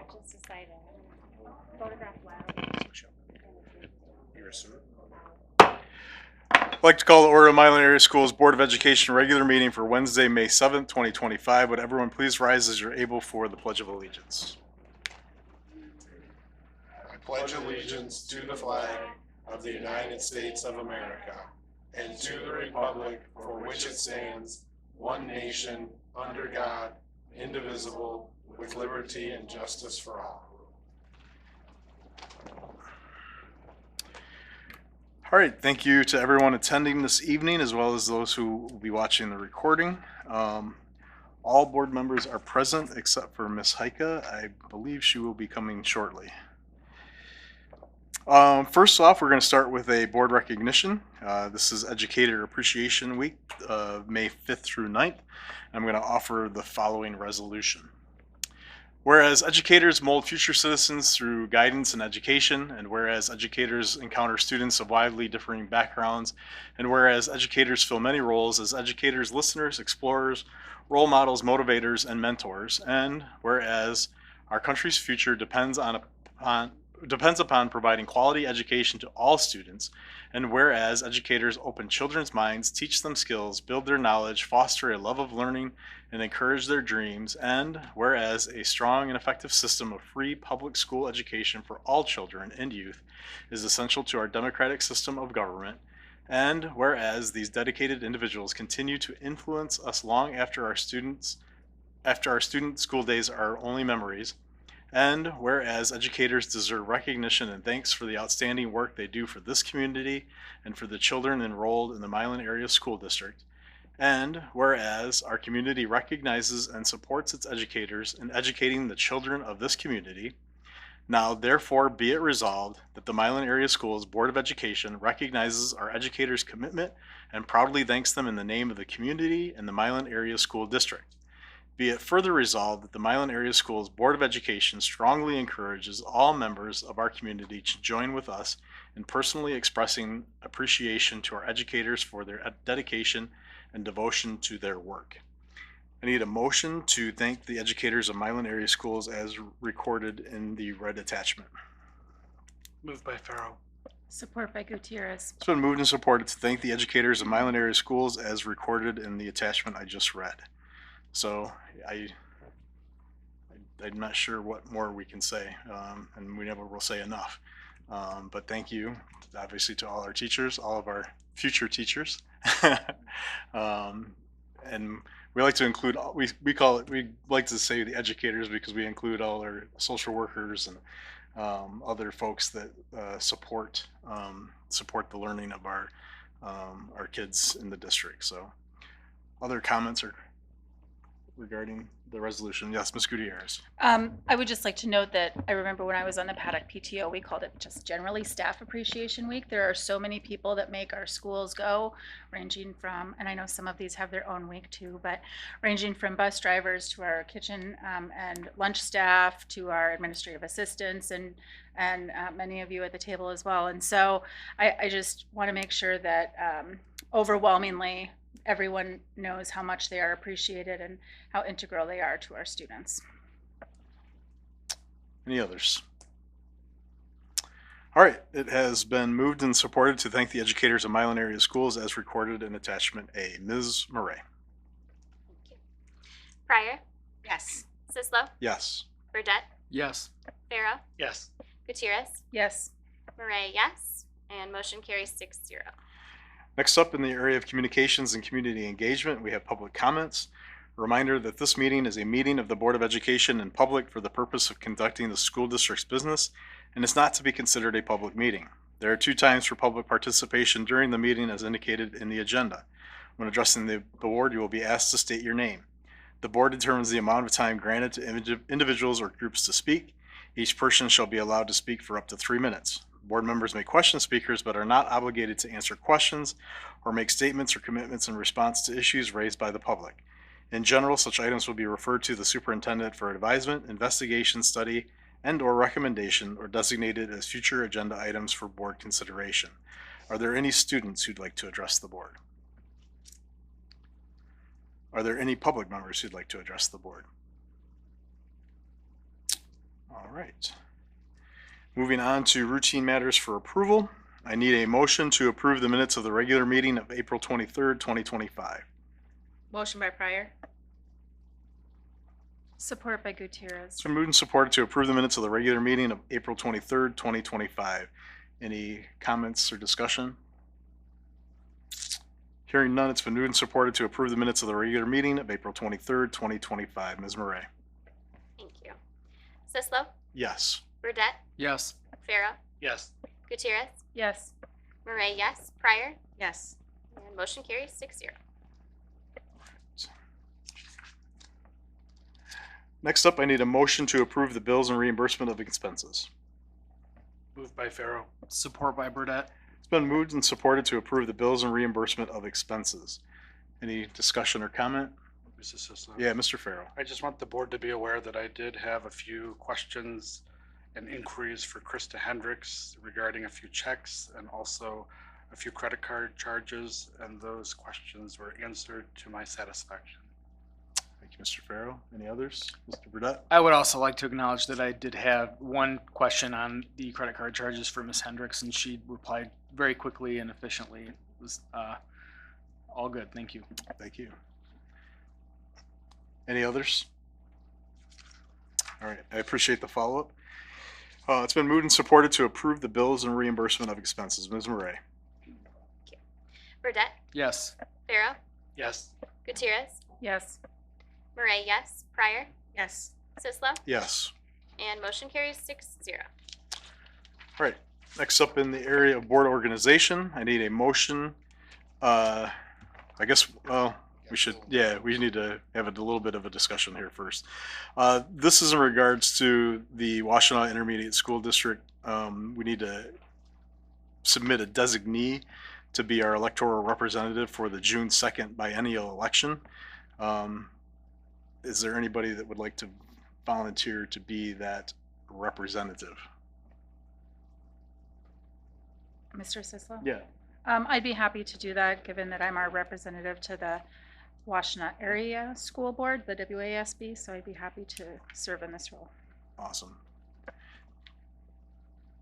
just decided. Photograph loud. I'd like to call the order of Milan Area Schools Board of Education regular meeting for Wednesday, May 7th, 2025. Would everyone please rise as you're able for the Pledge of Allegiance? I pledge allegiance to the flag of the United States of America and to the republic for which it stands, one nation, under God, indivisible, with liberty and justice for all. All right, thank you to everyone attending this evening, as well as those who will be watching the recording. All board members are present except for Ms. Heike. I believe she will be coming shortly. First off, we're going to start with a board recognition. This is Educator Appreciation Week, May 5th through 9th. I'm going to offer the following resolution. Whereas educators mold future citizens through guidance and education, and whereas educators encounter students of widely differing backgrounds, and whereas educators fill many roles as educators, listeners, explorers, role models, motivators, and mentors, and whereas our country's future depends upon providing quality education to all students, and whereas educators open children's minds, teach them skills, build their knowledge, foster a love of learning, and encourage their dreams, and whereas a strong and effective system of free public school education for all children and youth is essential to our democratic system of government, and whereas these dedicated individuals continue to influence us long after our student school days are only memories, and whereas educators deserve recognition and thanks for the outstanding work they do for this community and for the children enrolled in the Milan Area School District, and whereas our community recognizes and supports its educators in educating the children of this community, now therefore be it resolved that the Milan Area Schools Board of Education recognizes our educators' commitment and proudly thanks them in the name of the community and the Milan Area School District. Be it further resolved that the Milan Area Schools Board of Education strongly encourages all members of our community to join with us in personally expressing appreciation to our educators for their dedication and devotion to their work. I need a motion to thank the educators of Milan Area Schools as recorded in the red attachment. Moved by Farrow. Support by Gutierrez. It's been moved and supported to thank the educators of Milan Area Schools as recorded in the attachment I just read. So I'm not sure what more we can say, and we never will say enough. But thank you, obviously, to all our teachers, all of our future teachers. And we like to include, we like to say the educators because we include all our social workers and other folks that support the learning of our kids in the district. So other comments or regarding the resolution? Yes, Ms. Gutierrez. I would just like to note that I remember when I was on the Paddock PTO, we called it just generally Staff Appreciation Week. There are so many people that make our schools go, ranging from, and I know some of these have their own week too, but ranging from bus drivers to our kitchen and lunch staff to our administrative assistants and many of you at the table as well. And so I just want to make sure that overwhelmingly everyone knows how much they are appreciated and how integral they are to our students. Any others? All right, it has been moved and supported to thank the educators of Milan Area Schools as recorded in attachment A. Ms. Murray. Pryor, Yes. Sislo, Yes. Burdette, Yes. Farrow, Yes. Gutierrez, Yes. Murray, yes, and motion carries 6-0. Next up in the area of communications and community engagement, we have public comments. A reminder that this meeting is a meeting of the Board of Education in public for the purpose of conducting the school district's business and is not to be considered a public meeting. There are 2 times for public participation during the meeting as indicated in the agenda. When addressing the board, you will be asked to state your name. The board determines the amount of time granted to individuals or groups to speak. Each person shall be allowed to speak for up to 3 minutes. Board members may question speakers but are not obligated to answer questions or make statements or commitments in response to issues raised by the public. In general, such items will be referred to the superintendent for advisement, investigation, study, and/or recommendation, or designated as future agenda items for board consideration. Are there any students who'd like to address the board? Are there any public members who'd like to address the board? All right. Moving on to routine matters for approval. I need a motion to approve the minutes of the regular meeting of April 23rd, 2025. Motion by Pryor. Support by Gutierrez. It's been moved and supported to approve the minutes of the regular meeting of April 23rd, 2025. Any comments or discussion? Hearing none, it's been moved and supported to approve the minutes of the regular meeting of April 23rd, 2025. Ms. Murray? Thank you. Sislo, Yes. Burdette, Yes. Pharaoh, Yes. Gutierrez, Yes. Murray, yes. Pryor, Yes. and motion carries 6-0. Next up, I need a motion to approve the bills and reimbursement of expenses. Moved by Pharaoh. Support by Burdette. It's been moved and supported to approve the bills and reimbursement of expenses. Any discussion or comment? Mrs. Sisler. Yeah, Mr. Farrell. I just want the board to be aware that I did have a few questions and inquiries for Krista Hendricks regarding a few checks and also a few credit card charges, and those questions were answered to my satisfaction. Thank you, Mr. Farrell. Any others? Mr. Burdette? I would also like to acknowledge that I did have one question on the credit card charges for Ms. Hendricks, and she replied very quickly and efficiently. It was all good. Thank you. Thank you. Any others? All right, I appreciate the follow-up. It's been moved and supported to approve the bills and reimbursement of expenses. Ms. Murray? Burdette, Yes. Pharaoh, Yes. Gutierrez, Yes. Murray, yes. Pryor, Yes. Sislo, Yes. and motion carries 6-0. All right, next up in the area of board organization, I need a motion. I guess, we need to have a little bit of a discussion here first. This is in regards to the Washtenaw Intermediate School District. We need to submit a designee to be our electoral representative for the June 2nd biennial election. Is there anybody that would like to volunteer to be that representative? Mr. Sislo? Yeah. I'd be happy to do that, given that I'm our representative to the Washtenaw Area School Board, the WASB, so I'd be happy to serve in this role. Awesome.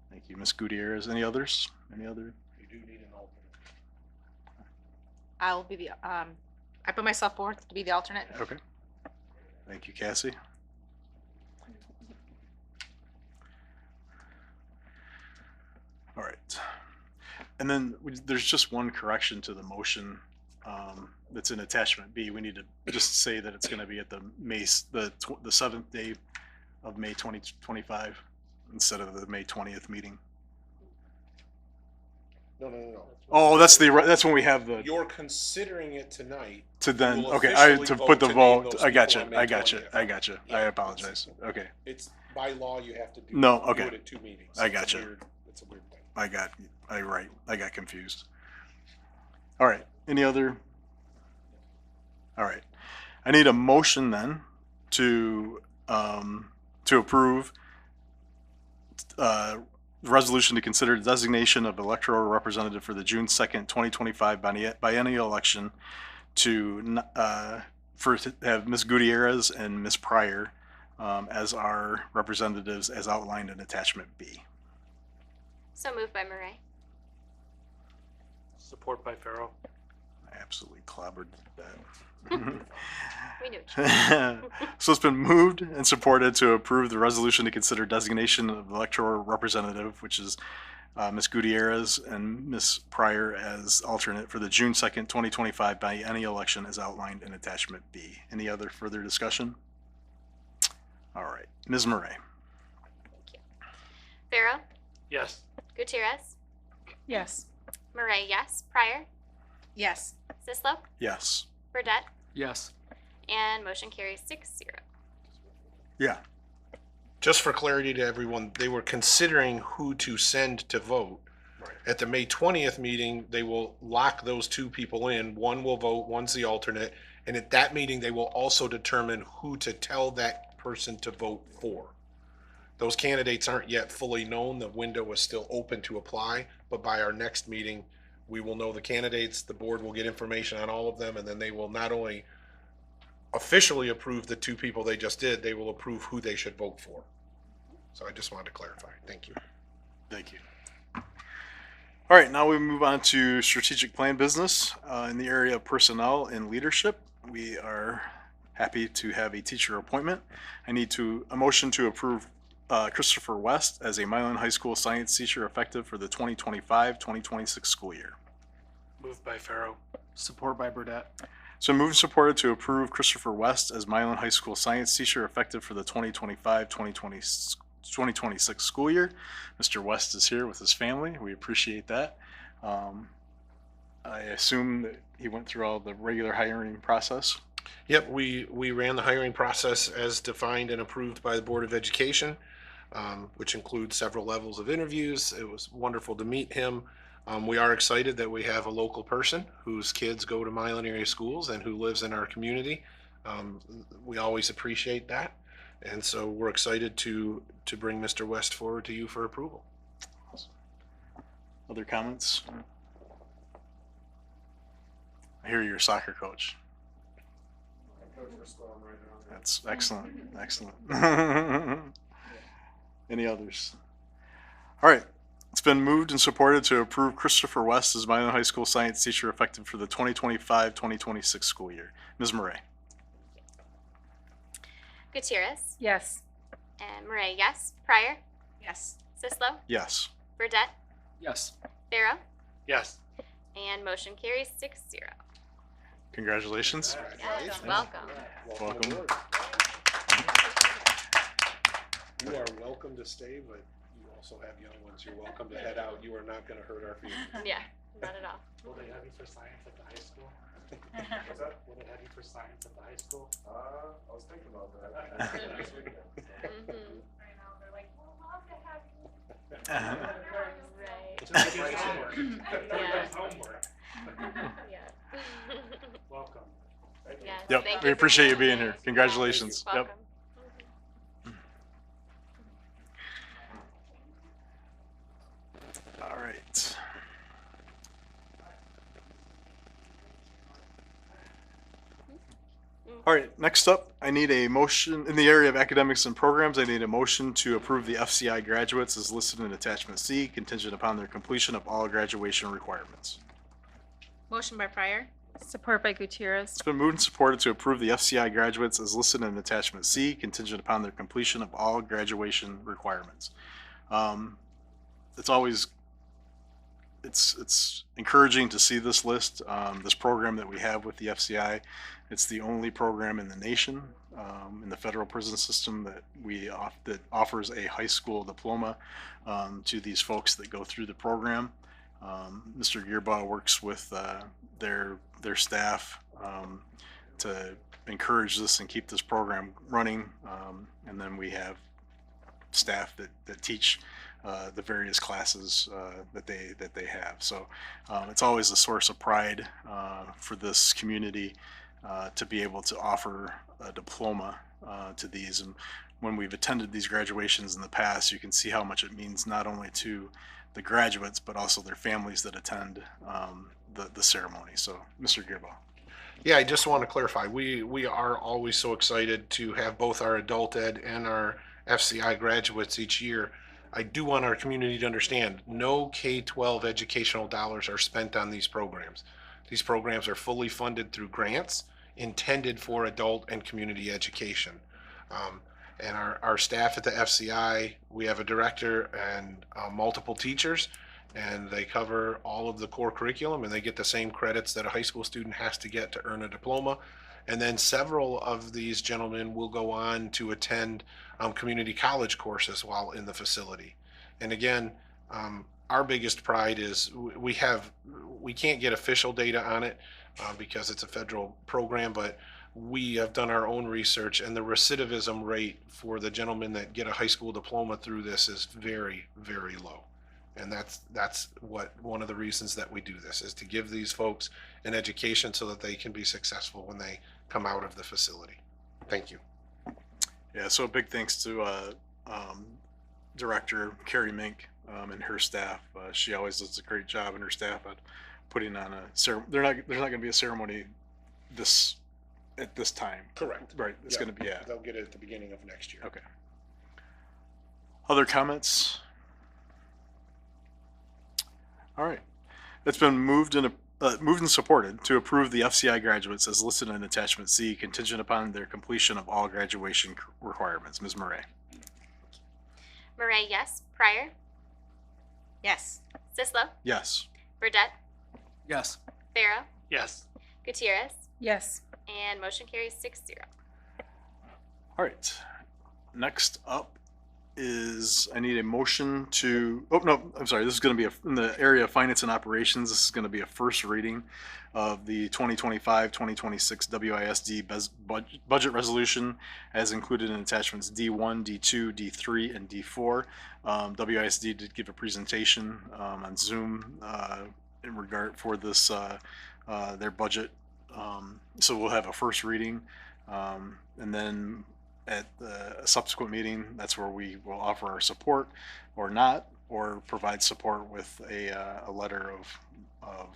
Thank you. Ms. Gutierrez, any others? Any other? You do need an alternate. I'll be the, I put myself forward to be the alternate. Okay. Thank you, Cassie. All right. And then there's just one correction to the motion that's in attachment B. We need to just say that it's going to be at the the 7th day of May 2025 instead of the May 20th meeting. No. Oh, that's when we have the You're considering it tonight. to then. You will Okay, officially to vote put the to name vote. those I got people you. on May I got you. 20th. I got you. Yeah, I apologize. Okay, It's by law, you have to do. No, do okay. it at 2 meetings. I It's a gotcha. It's a weird thing. I got confused. All right. Any other? All right. I need a motion then to approve resolution to consider the designation of electoral representative for the June 2nd, 2025 biennial election to have Ms. Gutierrez and Ms. Pryor as our representatives as outlined in attachment B. So moved by Murray. Support by Pharaoh. I absolutely clobbered that. We knew it. So it's been moved and supported to approve the resolution to consider designation of electoral representative, which is Ms. Gutierrez and Ms. Pryor as alternate for the June 2nd, 2025 biennial election as outlined in attachment B. Any other further discussion? All right, Ms. Murray. Thank you. Pharaoh, Yes. Gutierrez, Yes. Murray, yes. Pryor, Yes. Sislo, Yes. Burdette, Yes. and motion carries 6-0. Yeah. Just for clarity to everyone, they were considering who to send to vote. At the May 20th meeting, they will lock those 2 people in. One will vote, one's the alternate. And at that meeting, they will also determine who to tell that person to vote for. Those candidates aren't yet fully known. The window is still open to apply, but by our next meeting, we will know the candidates. The board will get information on all of them, and then they will not only officially approve the 2 people they just did, they will approve who they should vote for. So I just wanted to clarify. Thank you. Thank you. All right, now we move on to strategic plan business. In the area of personnel and leadership, we are happy to have a teacher appointment. I need a motion to approve Christopher West as a Milan High School science teacher effective for the 2025-2026 school year. Moved by Pharaoh. Support by Burdette. So moved and supported to approve Christopher West as Milan High School science teacher effective for the 2025-2026 school year. Mr. West is here with his family. We appreciate that. I assume that he went through all the regular hiring process. Yep, we ran the hiring process as defined and approved by the Board of Education, which includes several levels of interviews. It was wonderful to meet him. We are excited that we have a local person whose kids go to Milan area schools and who lives in our community. We always appreciate that. And so we're excited to bring Mr. West forward to you for approval. Other comments? I hear you're a soccer coach. That's excellent. Excellent. Any others? All right. It's been moved and supported to approve Christopher West as Milan High School science teacher effective for the 2025-2026 school year. Ms. Murray? Gutierrez. Yes. And Murray, yes. Pryor. Yes. Sislo. Yes. Burdette. Yes. Pharaoh. Yes. And motion carries 6-0. Congratulations. Yes, welcome. Welcome. aboard. You are welcome to stay, but you also have young ones. You're welcome to head out. You are not going to hurt our future. Yeah, not at all. Will they have you for science at the high school? What's that? Will they have you for science at the high school? I was thinking about that. Mhm. I know, they're like, we'll love to have you. Right. Just give us homework. Yeah. Homework. Yeah. Welcome. Yes, Yep, thank we you for appreciate you being being here. here. Congratulations. Welcome. Yep. All right. All right, next up, I need a motion in the area of academics and programs. I need a motion to approve the FCI graduates as listed in attachment C, contingent upon their completion of all graduation requirements. Motion by Pryor. Support by Gutierrez. It's been moved and supported to approve the FCI graduates as listed in attachment C, contingent upon their completion of all graduation requirements. It's always it's encouraging to see this list, this program that we have with the FCI. It's the only program in the nation, in the federal prison system that that offers a high school diploma to these folks that go through the program. Mr. Gearbaugh works with their staff to encourage this and keep this program running. And then we have staff that teach the various classes that they have. So it's always a source of pride for this community to be able to offer a diploma to these. And when we've attended these graduations in the past, you can see how much it means not only to the graduates but also their families that attend the ceremony. So, Mr. Gearbaugh. Yeah, I just want to clarify. We are always so excited to have both our adult ed and our FCI graduates each year. I do want our community to understand no K-12 educational dollars are spent on these programs. These programs are fully funded through grants intended for adult and community education. And our staff at the FCI, we have a director and multiple teachers, and they cover all of the core curriculum, and they get the same credits that a high school student has to get to earn a diploma. And then several of these gentlemen will go on to attend community college courses while in the facility. And again, our biggest pride is we can't get official data on it because it's a federal program, but we have done our own research, and the recidivism rate for the gentlemen that get a high school diploma through this is very, very low. And that's what one of the reasons that we do this is to give these folks an education so that they can be successful when they come out of the facility. Thank you. Yeah, so a big thanks to Director Carrie Mink and her staff. She always does a great job, and her staff at putting on a ceremony. There's not going to be a ceremony at this time. Correct. Right. It's Yeah. going to be They'll get it at the beginning of next year. Okay. Other comments? All right. It's been moved and supported to approve the FCI graduates as listed in attachment C, contingent upon their completion of all graduation requirements. Ms. Murray. Murray, yes. Pryor, Yes. Sislo, Yes. Burdette, Yes. Farrow, Yes. Gutierrez, Yes. and motion carries 6-0. All right. Next up is I need a motion to, oh, no, I'm sorry. This is going to be in the area of finance and operations. This is going to be a first reading of the 2025-2026 WISD budget resolution as included in attachments D1, D2, D3, and D4. WISD did give a presentation on Zoom in regard for this, their budget. So we'll have a first reading, and then at the subsequent meeting, that's where we will offer our support or not, or provide support with a letter of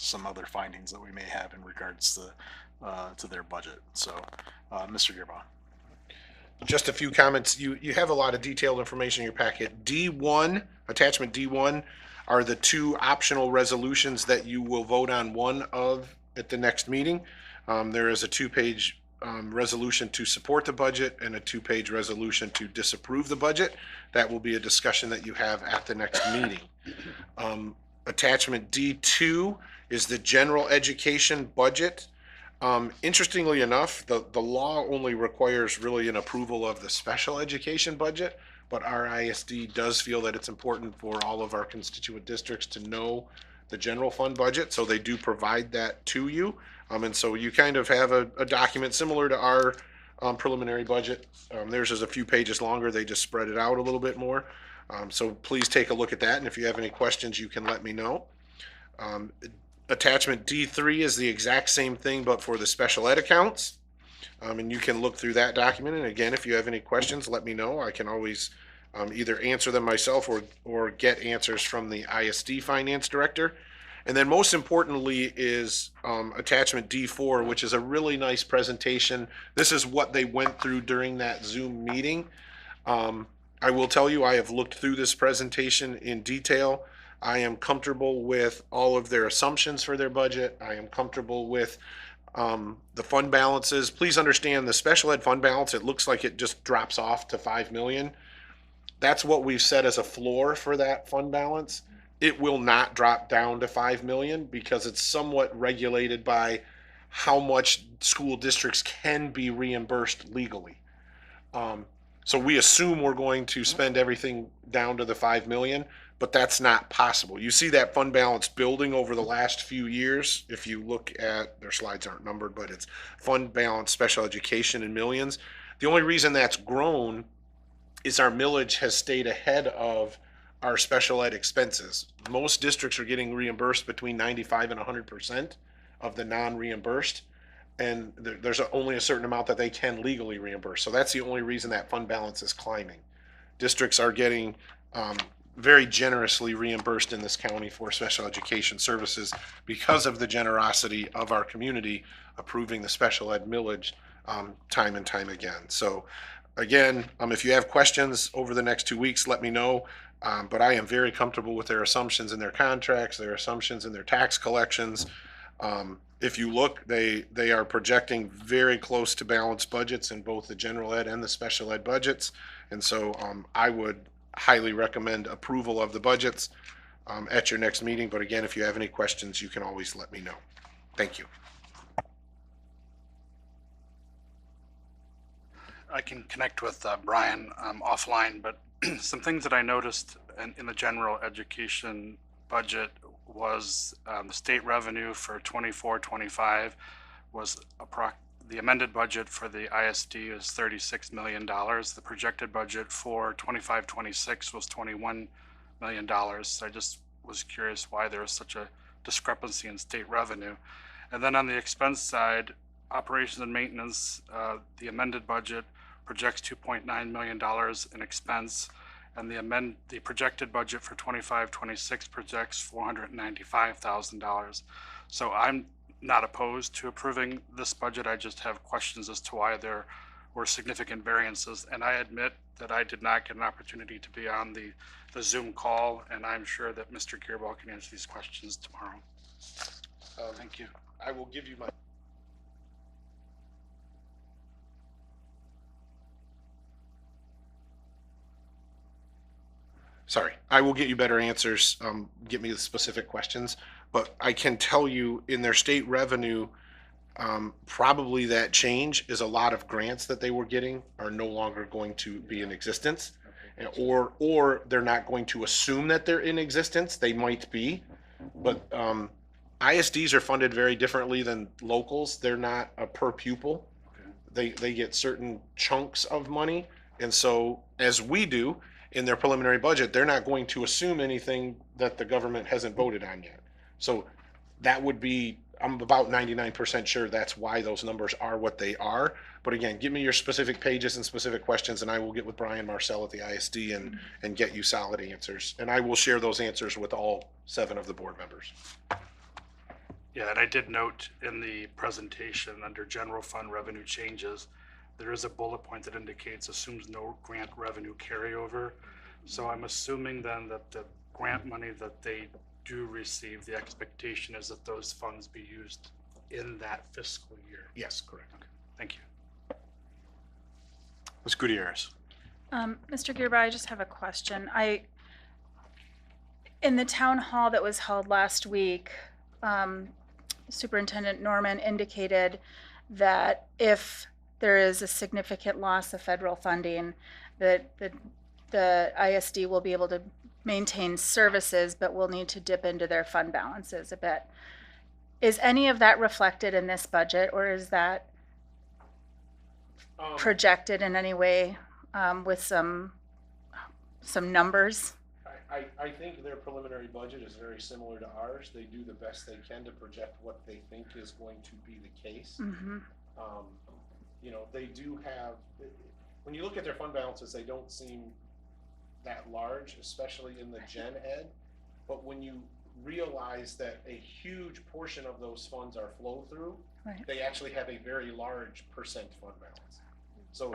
some other findings that we may have in regards to their budget. So, Mr. Gearbaugh. Just a few comments. You have a lot of detailed information in your packet. D1, attachment D1, are the two optional resolutions that you will vote on one of at the next meeting. There is a 2-page resolution to support the budget and a 2-page resolution to disapprove the budget. That will be a discussion that you have at the next meeting. Attachment D2 is the general education budget. Interestingly enough, the law only requires really an approval of the special education budget, but our ISD does feel that it's important for all of our constituent districts to know the general fund budget, so they do provide that to you. And so you kind of have a document similar to our preliminary budget. Theirs is a few pages longer. They just spread it out a little bit more. So please take a look at that, and if you have any questions, you can let me know. Attachment D3 is the exact same thing, but for the special ed accounts. And you can look through that document, and again, if you have any questions, let me know. I can always either answer them myself or get answers from the ISD finance director. And then most importantly is attachment D4, which is a really nice presentation. This is what they went through during that Zoom meeting. I will tell you, I have looked through this presentation in detail. I am comfortable with all of their assumptions for their budget. I am comfortable with the fund balances. Please understand the special ed fund balance, it looks like it just drops off to 5 million. That's what we've set as a floor for that fund balance. It will not drop down to 5 million because it's somewhat regulated by how much school districts can be reimbursed legally. So we assume we're going to spend everything down to the 5 million, but that's not possible. You see that fund balance building over the last few years. If you look at, their slides aren't numbered, but it's fund balance, special education in millions. The only reason that's grown is our millage has stayed ahead of our special ed expenses. Most districts are getting reimbursed between 95 and 100% of the non-reimbursed, and there's only a certain amount that they can legally reimburse. So that's the only reason that fund balance is climbing. Districts are getting very generously reimbursed in this county for special education services because of the generosity of our community approving the special ed millage time and time again. So again, if you have questions over the next 2 weeks, let me know. But I am very comfortable with their assumptions in their contracts, their assumptions in their tax collections. If you look, they are projecting very close to balanced budgets in both the general ed and the special ed budgets. And so I would highly recommend approval of the budgets at your next meeting. But again, if you have any questions, you can always let me know. Thank you. I can connect with Brian offline, but some things that I noticed in the general education budget was the state revenue for 24-25 was the amended budget for the ISD is $36 million. The projected budget for 25-26 was $21 million. So I just was curious why there was such a discrepancy in state revenue. And then on the expense side, operations and maintenance, the amended budget projects $2.9 million in expense, and the projected budget for 25-26 projects $495,000. So I'm not opposed to approving this budget. I just have questions as to why there or significant variances. And I admit that I did not get an opportunity to be on the Zoom call, and I'm sure that Mr. Gearball can answer these questions tomorrow. Thank you. I will give you my. Sorry, I will get you better answers, get me the specific questions, but I can tell you in their state revenue, probably that change is a lot of grants that they were getting are no longer going to be in existence. Or they're not going to assume that they're in existence, they might be, but, ISDs are funded very differently than locals, they're not a per pupil. They get certain chunks of money, and so, as we do, in their preliminary budget, they're not going to assume anything that the government hasn't voted on yet. So that would be, I'm about 99% sure that's why those numbers are what they are. But again, give me your specific pages and specific questions, and I will get with Brian Marcel at the ISD and get you solid answers. And I will share those answers with all 7 of the board members. Yeah, and I did note in the presentation under general fund revenue changes, there is a bullet point that indicates assumes no grant revenue carryover. So I'm assuming then that the grant money that they do receive, the expectation is that those funds be used in that fiscal year. Yes, correct. Okay, thank you. Ms. Gutierrez. Mr. Gearby, I just have a question. In the town hall that was held last week, Superintendent Norman indicated that if there is a significant loss of federal funding, that the ISD will be able to maintain services, but will need to dip into their fund balances a bit. Is any of that reflected in this budget, or is that projected in any way with some numbers? I think their preliminary budget is very similar to ours. They do the best they can to project what they think is going to be the case. Mm-hmm. You know, they do have, when you look at their fund balances, they don't seem that large, especially in the gen ed. But when you realize that a huge portion of those funds are flow through, Right. they actually have a very large percent fund balance. So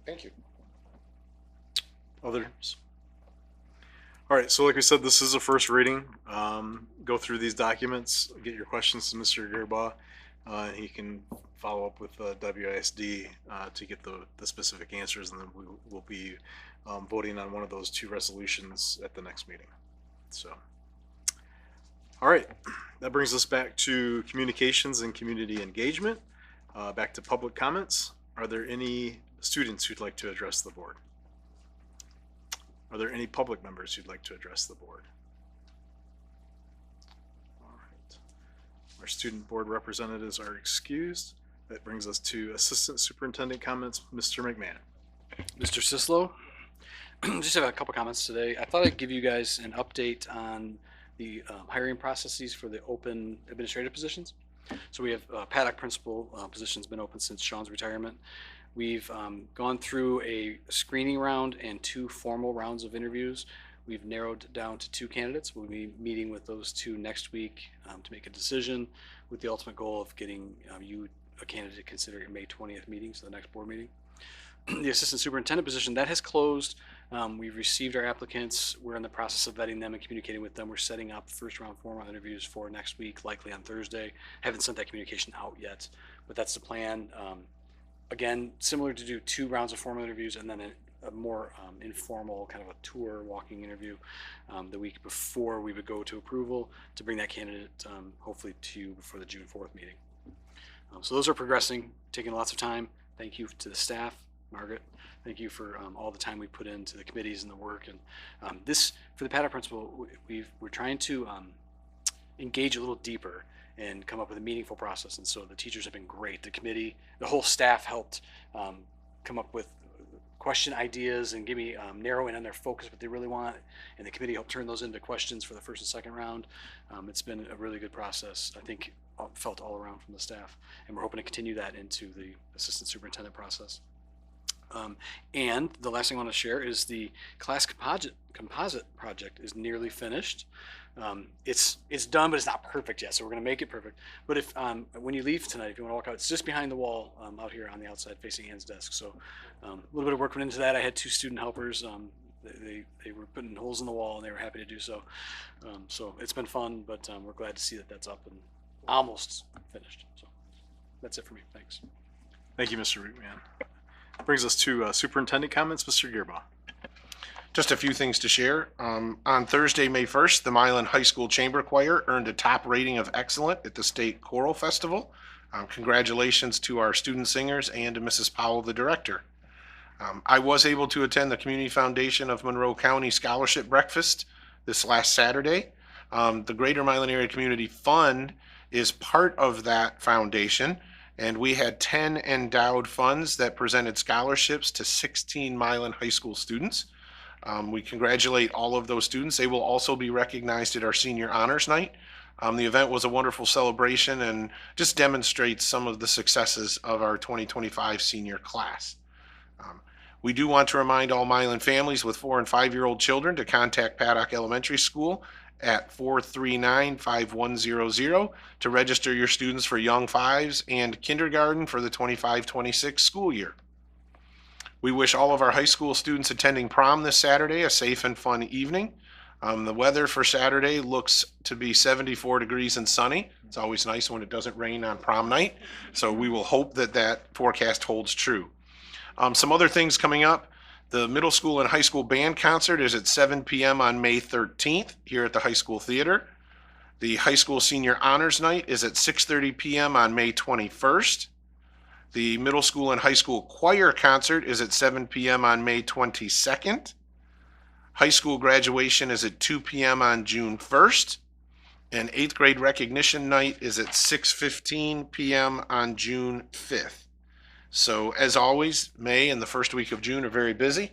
thank you. Others? All right, so like we said, this is a first reading. Go through these documents, get your questions to Mr. Gerbaugh. He can follow up with WISD to get the specific answers, and then we will be voting on one of those 2 resolutions at the next meeting. So, all right, that brings us back to communications and community engagement. Back to public comments. Are there any students who'd like to address the board? Are there any public members who'd like to address the board? All right. Our student board representatives are excused. That brings us to assistant superintendent comments. Mr. McMahon. Mr. Sislo, just have a couple comments today. I thought I'd give you guys an update on the hiring processes for the open administrative positions. So we have paddock principal position's been open since Sean's retirement. We've gone through a screening round and 2 formal rounds of interviews. We've narrowed down to 2 candidates. We'll be meeting with those 2 next week to make a decision, with the ultimate goal of getting you a candidate to consider your May 20th meeting, so the next board meeting. The assistant superintendent position, that has closed. We've received our applicants. We're in the process of vetting them and communicating with them. We're setting up first round formal interviews for next week, likely on Thursday. Haven't sent that communication out yet, but that's the plan. Again, similar to do 2 rounds of formal interviews and then a more informal kind of a tour walking interview the week before we would go to approval to bring that candidate hopefully to you before the June 4th meeting. So those are progressing, taking lots of time. Thank you to the staff, Margaret. Thank you for all the time we put into the committees and the work. And this, for the paddock principal, we're trying to engage a little deeper and come up with a meaningful process. And so the teachers have been great. The committee, the whole staff helped come up with question ideas and give me narrow in on their focus, what they really want, and the committee helped turn those into questions for the first and second round. It's been a really good process, I think, felt all around from the staff, and we're hoping to continue that into the assistant superintendent process. And the last thing I want to share is the class composite project is nearly finished. It's done, but it's not perfect yet, so we're going to make it perfect. But if when you leave tonight, if you want to walk out, it's just behind the wall out here on the outside facing Ann's desk. So a little bit of work went into that. I had 2 student helpers. They were putting holes in the wall, and they were happy to do so. So it's been fun, but we're glad to see that that's up and almost finished. So that's it for me. Thanks. Thank you, Mr. Rootman. Brings us to superintendent comments, Mr. Gearbaugh. Just a few things to share. On Thursday, May 1st, the Milan High School Chamber Choir earned a top rating of excellent at the State Choral Festival. Congratulations to our student singers and to Mrs. Powell, the director. I was able to attend the Community Foundation of Monroe County Scholarship Breakfast this last Saturday. The Greater Milan Area Community Fund is part of that foundation, and we had 10 endowed funds that presented scholarships to 16 Milan High School students. We congratulate all of those students. They will also be recognized at our Senior Honors Night. The event was a wonderful celebration and just demonstrates some of the successes of our 2025 senior class. We do want to remind all Milan families with 4- and 5-year-old children to contact Paddock Elementary School at 439-5100 to register your students for Young Fives and kindergarten for the 25-26 school year. We wish all of our high school students attending prom this Saturday a safe and fun evening. The weather for Saturday looks to be 74 degrees and sunny. It's always nice when it doesn't rain on prom night, so we will hope that that forecast holds true. Some other things coming up. The middle school and high school band concert is at 7 p.m. on May 13th here at the high school theater. The high school senior honors night is at 6:30 p.m. on May 21st. The middle school and high school choir concert is at 7 p.m. on May 22nd. High school graduation is at 2 p.m. on June 1st. And 8th grade recognition night is at 6:15 p.m. on June 5th. So as always, May and the first week of June are very busy.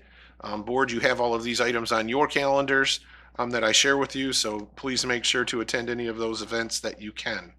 Board, you have all of these items on your calendars that I share with you, so please make sure to attend any of those events that you can.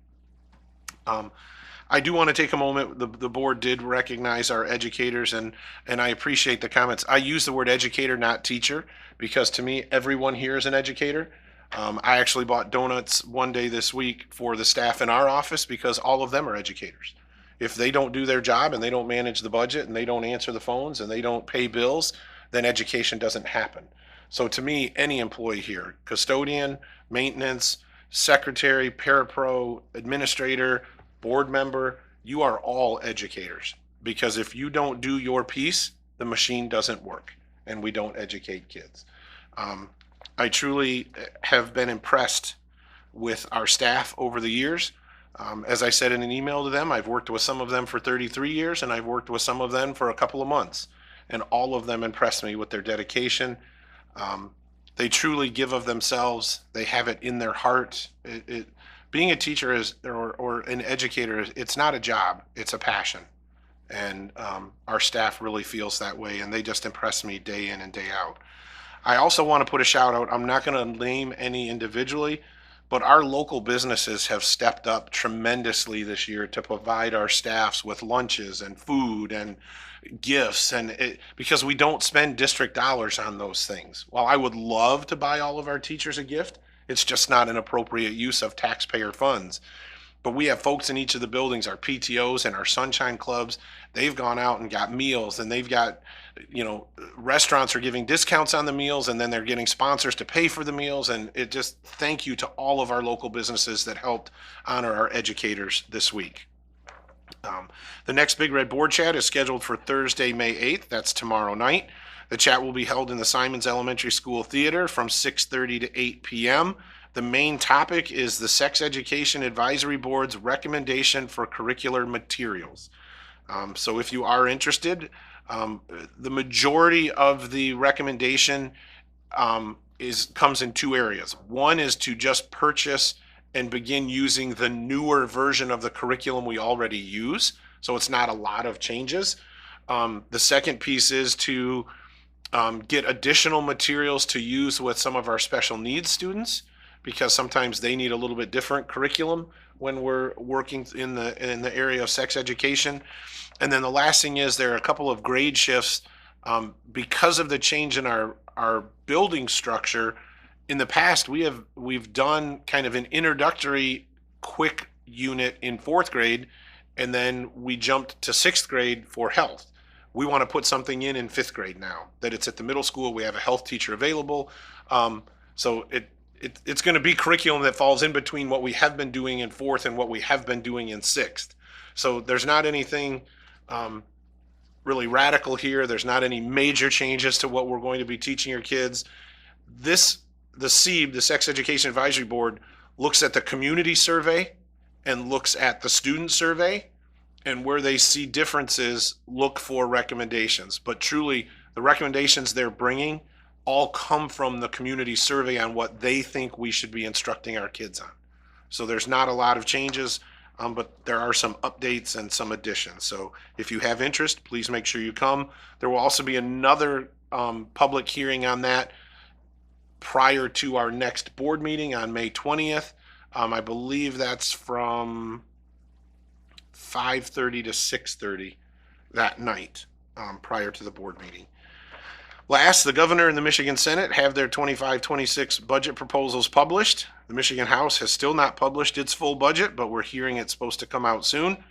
I do want to take a moment. The board did recognize our educators, and I appreciate the comments. I use the word educator, not teacher, because to me, everyone here is an educator. I actually bought donuts one day this week for the staff in our office because all of them are educators. If they don't do their job and they don't manage the budget and they don't answer the phones and they don't pay bills, then education doesn't happen. So to me, any employee here, custodian, maintenance, secretary, parapro, administrator, board member, you are all educators. Because if you don't do your piece, the machine doesn't work and we don't educate kids. I truly have been impressed with our staff over the years. As I said in an email to them, I've worked with some of them for 33 years and I've worked with some of them for a couple of months. And all of them impress me with their dedication. They truly give of themselves. They have it in their heart. Being a teacher or an educator, it's not a job, it's a passion. And our staff really feels that way, and they just impress me day in and day out. I also want to put a shout out. I'm not going to name any individually, but our local businesses have stepped up tremendously this year to provide our staffs with lunches and food and gifts, and because we don't spend district dollars on those things. While I would love to buy all of our teachers a gift, it's just not an appropriate use of taxpayer funds. But we have folks in each of the buildings, our PTOs and our sunshine clubs, they've gone out and got meals, and they've got, restaurants are giving discounts on the meals, and then they're getting sponsors to pay for the meals. And it just, thank you to all of our local businesses that helped honor our educators this week. The next Big Red Board Chat is scheduled for Thursday, May 8th. That's tomorrow night. The chat will be held in the Simons Elementary School Theater from 6:30 to 8 p.m. The main topic is the Sex Education Advisory Board's recommendation for curricular materials. So if you are interested, the majority of the recommendation comes in 2 areas. One is to just purchase and begin using the newer version of the curriculum we already use. So it's not a lot of changes. The second piece is to get additional materials to use with some of our special needs students, because sometimes they need a little bit different curriculum when we're working in the area of sex education. And then the last thing is there are a couple of grade shifts because of the change in our building structure. In the past, we've done kind of an introductory quick unit in fourth grade, and then we jumped to sixth grade for health. We want to put something in fifth grade now that it's at the middle school. We have a health teacher available, so it's going to be curriculum that falls in between what we have been doing in fourth and what we have been doing in sixth. So there's not anything really radical here. There's not any major changes to what we're going to be teaching your kids. The SEAB, the Sex Education Advisory Board, looks at the community survey and looks at the student survey, and where they see differences, look for recommendations. But truly, the recommendations they're bringing all come from the community survey on what they think we should be instructing our kids on. So there's not a lot of changes, but there are some updates and some additions. So if you have interest, please make sure you come. There will also be another public hearing on that prior to our next board meeting on May 20th. I believe that's from 5:30 to 6:30 that night, prior to the board meeting. Last, the governor and the Michigan Senate have their 25-26 budget proposals published. The Michigan House has still not published its full budget, but we're hearing it's supposed to come out soon.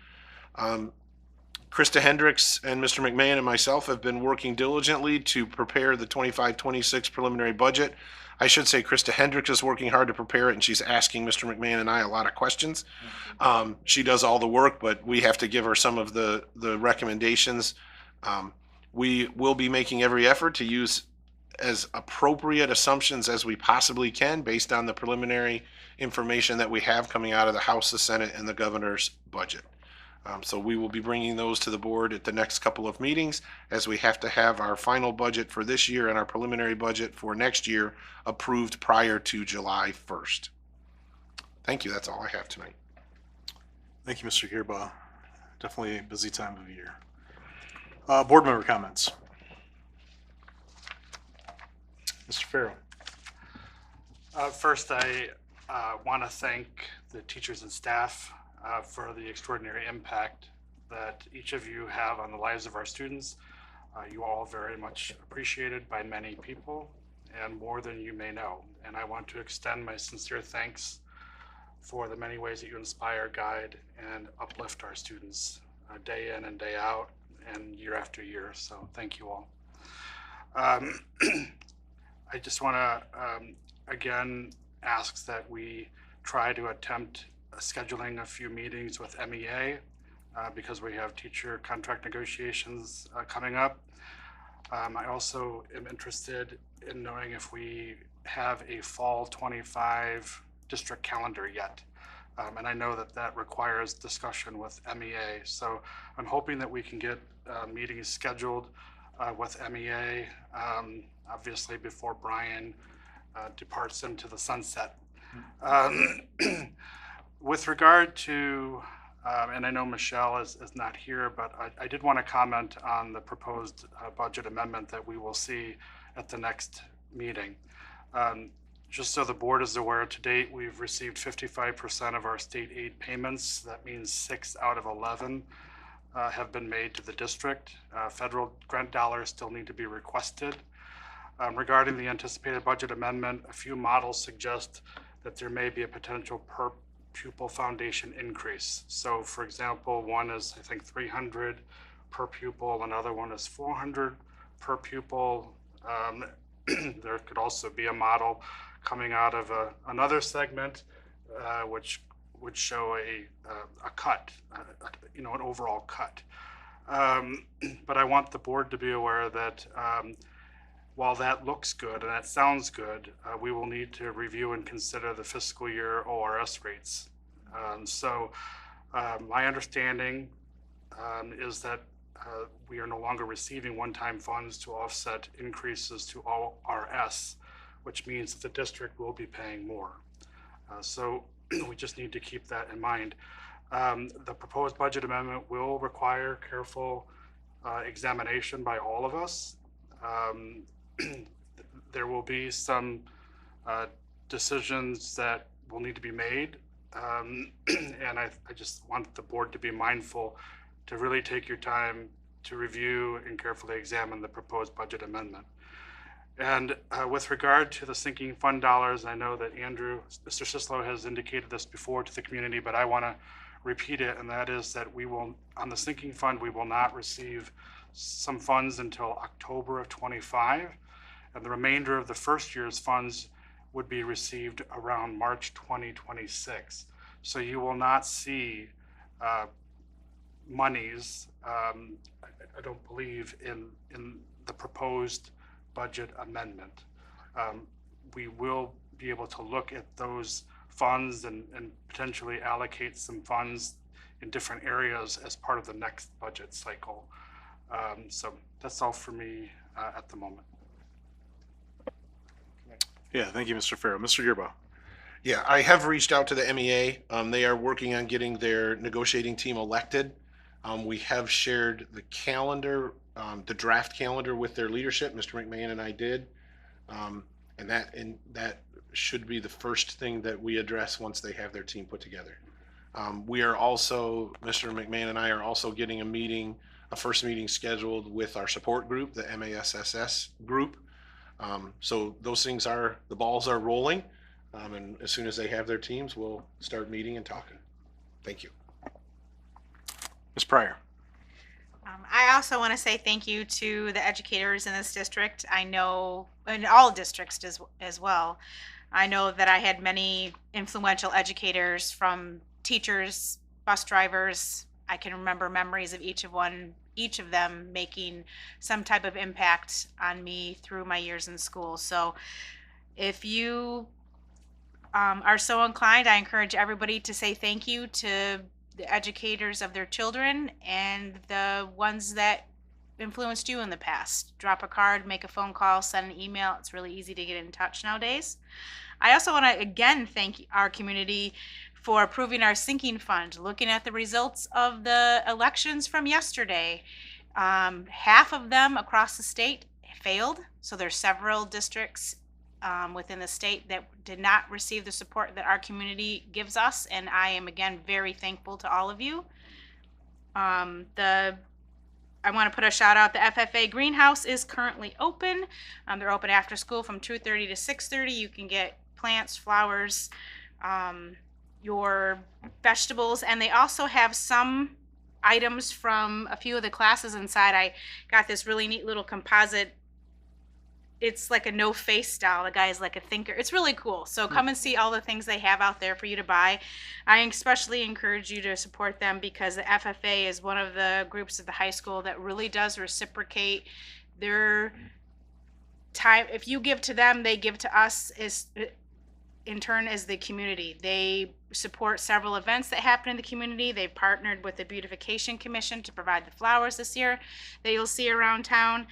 Krista Hendricks and Mr. McMahon and myself have been working diligently to prepare the 25-26 preliminary budget. I should say Krista Hendricks is working hard to prepare it, and she's asking Mr. McMahon and I a lot of questions. She does all the work, but we have to give her some of the recommendations. We will be making every effort to use as appropriate assumptions as we possibly can based on the preliminary information that we have coming out of the House, the Senate, and the governor's budget. So we will be bringing those to the board at the next couple of meetings, as we have to have our final budget for this year and our preliminary budget for next year approved prior to July 1st. Thank you. That's all I have tonight. Thank you, Mr. Gearbaugh. Definitely a busy time of year. Board member comments. Mr. Farrell. First, I want to thank the teachers and staff for the extraordinary impact that each of you have on the lives of our students. You all very much appreciated by many people, and more than you may know. And I want to extend my sincere thanks for the many ways that you inspire, guide, and uplift our students day in and day out and year after year. So thank you all. I just want to again ask that we try to attempt scheduling a few meetings with MEA because we have teacher contract negotiations coming up. I also am interested in knowing if we have a fall 25 district calendar yet. And I know that that requires discussion with MEA. So I'm hoping that we can get meetings scheduled with MEA, obviously before Brian departs into the sunset. With regard to, and I know Michelle is not here, but I did want to comment on the proposed budget amendment that we will see at the next meeting. Just so the board is aware, to date, we've received 55% of our state aid payments. That means 6 out of 11 have been made to the district. Federal grant dollars still need to be requested. Regarding the anticipated budget amendment, a few models suggest that there may be a potential per pupil foundation increase. So for example, one is I think 300 per pupil, another one is 400 per pupil. There could also be a model coming out of another segment which would show a cut, an overall cut. But I want the board to be aware that while that looks good and that sounds good, we will need to review and consider the fiscal year ORS rates. So my understanding is that we are no longer receiving one-time funds to offset increases to ORS, which means that the district will be paying more. So we just need to keep that in mind. The proposed budget amendment will require careful examination by all of us. Um, there will be some decisions that will need to be made. And I just want the board to be mindful to really take your time to review and carefully examine the proposed budget amendment. And with regard to the sinking fund dollars, I know that Mr. Sislo has indicated this before to the community, but I want to repeat it, and that is that we will, on the sinking fund, we will not receive some funds until October of 25, and the remainder of the first year's funds would be received around March 2026. So you will not see monies, I don't believe, in the proposed budget amendment. We will be able to look at those funds and potentially allocate some funds in different areas as part of the next budget cycle. So that's all for me at the moment. Yeah, thank you, Mr. Farrow. Mr. Gearbow. Yeah, I have reached out to the MEA. They are working on getting their negotiating team elected. We have shared the calendar, the draft calendar with their leadership. Mr. McMahon and I did. And that should be the first thing that we address once they have their team put together. We are also, Mr. McMahon and I are also getting a first meeting scheduled with our support group, the MASSS group. So those things the balls are rolling. And as soon as they have their teams, we'll start meeting and talking. Thank you. Ms. Pryor. I also want to say thank you to the educators in this district. I know, in all districts as well, I know that I had many influential educators, from teachers, bus drivers. I can remember memories of each of them making some type of impact on me through my years in school. So if you are so inclined, I encourage everybody to say thank you to the educators of their children and the ones that influenced you in the past. Drop a card, make a phone call, send an email. It's really easy to get in touch nowadays. I also want to again thank our community for approving our sinking fund. Looking at the results of the elections from yesterday, half of them across the state failed. So there's several districts within the state that did not receive the support that our community gives us, and I am again very thankful to all of you. I want to put a shout out. The FFA greenhouse is currently open. They're open after school from 2:30 to 6:30. You can get plants, flowers, your vegetables, and they also have some items from a few of the classes inside. I got this really neat little composite. It's like a no face doll. The guy is like a thinker. It's really cool. So come and see all the things they have out there for you to buy. I especially encourage you to support them because the FFA is one of the groups at the high school that really does reciprocate their time. If you give to them, they give to us in turn as the community. They support several events that happen in the community. They've partnered with the Beautification Commission to provide the flowers this year that you'll see around town.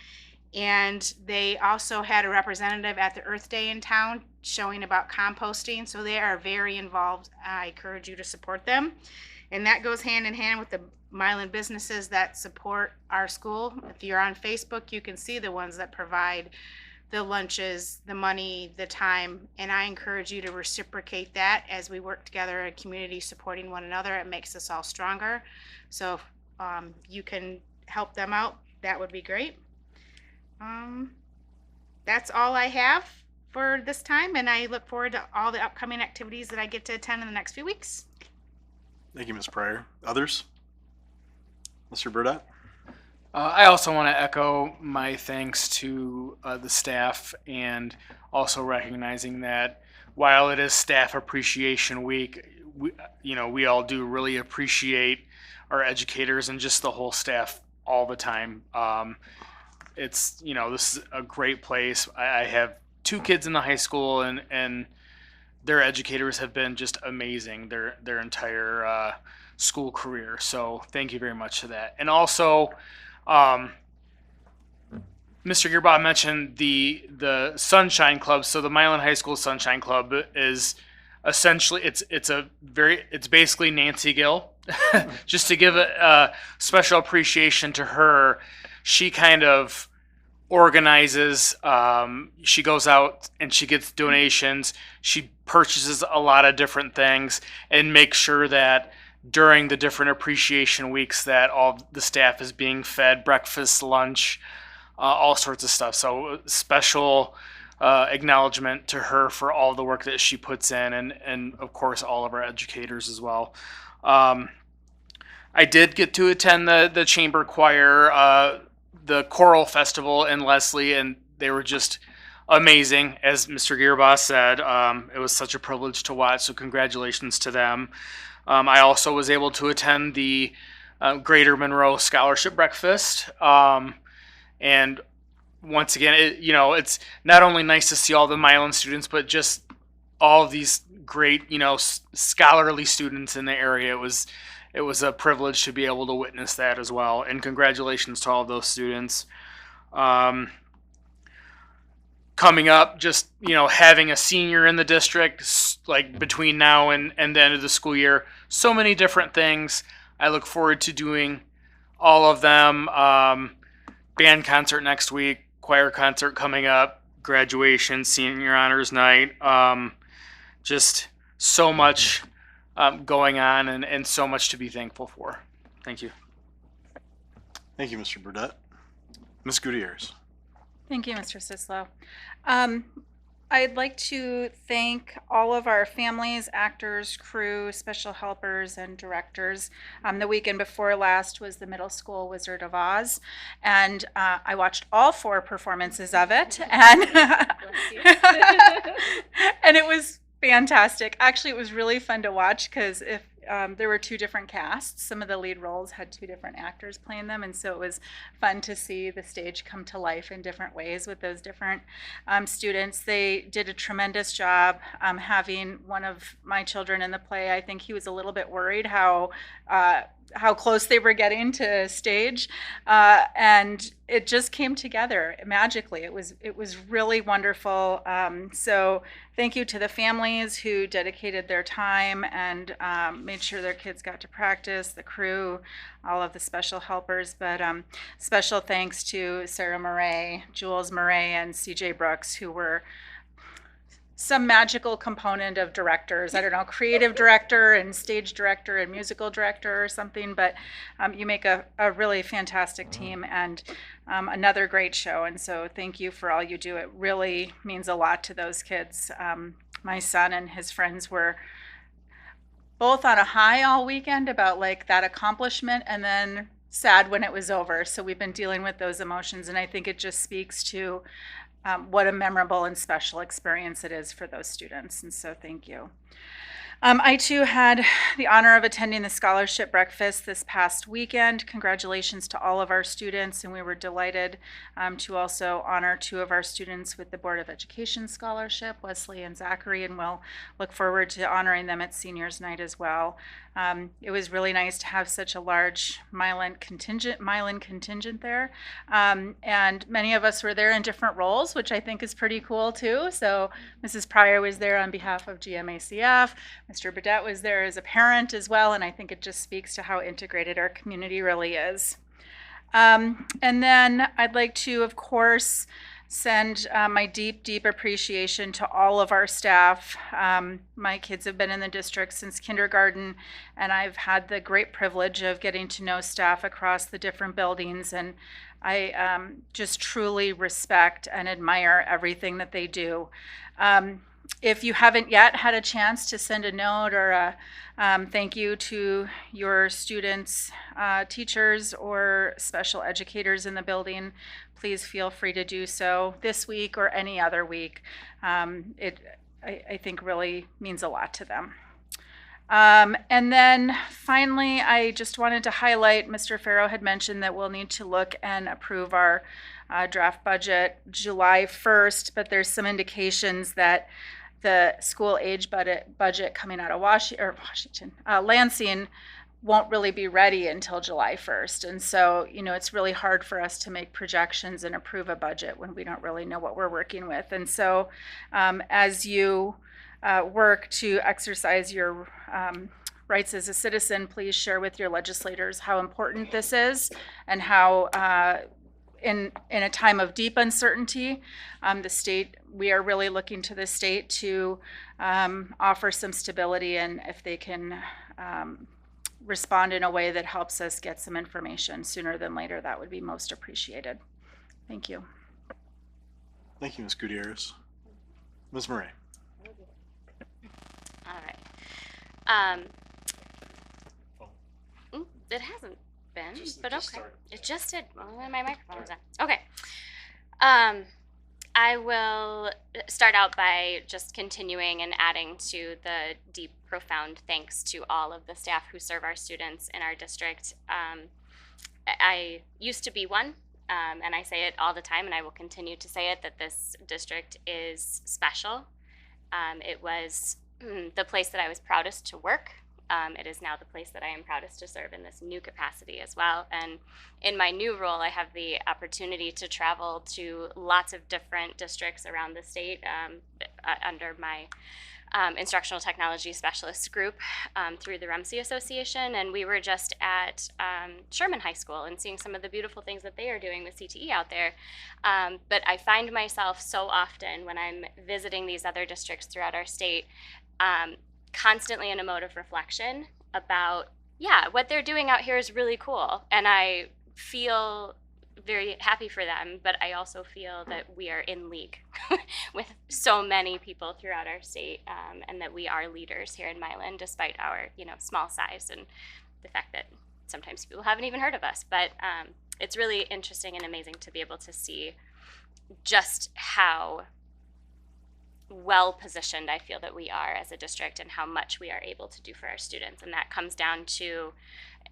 And they also had a representative at the Earth Day in town showing about composting. So they are very involved. I encourage you to support them. And that goes hand in hand with the Milan businesses that support our school. If you're on Facebook, you can see the ones that provide the lunches, the money, the time. And I encourage you to reciprocate that as we work together in a community supporting one another. It makes us all stronger. So if you can help them out, that would be great. That's all I have for this time, and I look forward to all the upcoming activities that I get to attend in the next few weeks. Thank you, Ms. Pryor. Others? Mr. Burdett? I also want to echo my thanks to the staff, and also recognizing that while it is Staff Appreciation Week, we all do really appreciate our educators and just the whole staff all the time. It's, this is a great place. I have 2 kids in the high school, and their educators have been just amazing their entire school career. So thank you very much for that. And also, Mr. Gearbaugh mentioned the Sunshine Club. So the Milan High School Sunshine Club is essentially it's basically Nancy Gill. just to give a special appreciation to her, she kind of organizes. She goes out and she gets donations. She purchases a lot of different things and makes sure that during the different appreciation weeks that all the staff is being fed breakfast, lunch, all sorts of stuff. So special acknowledgement to her for all the work that she puts in, and of course all of our educators as well. I did get to attend the chamber choir, the choral festival in Leslie, and they were just amazing. As Mr. Gearboss said, it was such a privilege to watch. So congratulations to them. I also was able to attend the Greater Monroe Scholarship Breakfast, and once again, it's not only nice to see all the Milan students, but just all of these great, scholarly students in the area. It was a privilege to be able to witness that as well. And congratulations to all of those students. Coming up, just having a senior in the district, like between now and the end of the school year, so many different things. I look forward to doing all of them. Band concert next week, choir concert coming up, graduation, senior honors night. Just so much going on, and so much to be thankful for. Thank you. Thank you, Mr. Burdette. Ms. Gutierrez. Thank you, Mr. Sislo. I'd like to thank all of our families, actors, crew, special helpers, and directors. The weekend before last was the middle school Wizard of Oz, and I watched all 4 performances of it, and and it was fantastic. Actually, it was really fun to watch because if there were 2 different casts. Some of the lead roles had 2 different actors playing them, and so it was fun to see the stage come to life in different ways with those different students. They did a tremendous job having one of my children in the play. I think he was a little bit worried how close they were getting to stage, and it just came together magically. It was really wonderful. So thank you to the families who dedicated their time and made sure their kids got to practice, the crew, all of the special helpers, but special thanks to Sarah Murray, Jules Murray, and CJ Brooks, who were some magical component of directors. I don't know, creative director and stage director and musical director or something, but you make a really fantastic team and another great show. And so thank you for all you do. It really means a lot to those kids. My son and his friends were both on a high all weekend about like that accomplishment, and then sad when it was over. So we've been dealing with those emotions, and I think it just speaks to what a memorable and special experience it is for those students. And so thank you. I too had the honor of attending the scholarship breakfast this past weekend. Congratulations to all of our students, and we were delighted to also honor 2 of our students with the Board of Education scholarship, Wesley and Zachary, and we'll look forward to honoring them at seniors night as well. It was really nice to have such a large Milan contingent there, and many of us were there in different roles, which I think is pretty cool too. So Mrs. Pryor was there on behalf of GMACF. Mr. Burdette was there as a parent as well, and I think it just speaks to how integrated our community really is. And then I'd like to, of course, send my deep appreciation to all of our staff. My kids have been in the district since kindergarten, and I've had the great privilege of getting to know staff across the different buildings, and I just truly respect and admire everything that they do. If you haven't yet had a chance to send a note or a thank you to your students, teachers, or special educators in the building, please feel free to do so this week or any other week. I think really means a lot to them. And then finally, I just wanted to highlight, Mr. Farrow had mentioned that we'll need to look and approve our draft budget July 1st, but there's some indications that the school age budget coming out of Lansing won't really be ready until July 1st. And so, it's really hard for us to make projections and approve a budget when we don't really know what we're working with. And so as you work to exercise your rights as a citizen, please share with your legislators how important this is and how in a time of deep uncertainty, we are really looking to the state to offer some stability, and if they can respond in a way that helps us get some information sooner than later, that would be most appreciated. Thank you. Thank you, Ms. Gutierrez. Ms. Murray. All right. It hasn't been, but okay. It just did. Well, my microphone was on. Okay. I will start out by just continuing and adding to the deep, profound thanks to all of the staff who serve our students in our district. I used to be one, and I say it all the time, and I will continue to say it, that this district is special. It was the place that I was proudest to work. It is now the place that I am proudest to serve in this new capacity as well. And in my new role, I have the opportunity to travel to lots of different districts around the state under my instructional technology specialist group through the REMC Association. And we were just at Sherman High School and seeing some of the beautiful things that they are doing with CTE out there. But I find myself so often when I'm visiting these other districts throughout our state, constantly in a mode of reflection about, yeah, what they're doing out here is really cool. And I feel very happy for them, but I also feel that we are in league with so many people throughout our state, and that we are leaders here in Milan, despite our, small size and the fact that sometimes people haven't even heard of us. But it's really interesting and amazing to be able to see just how well positioned I feel that we are as a district and how much we are able to do for our students. And that comes down to,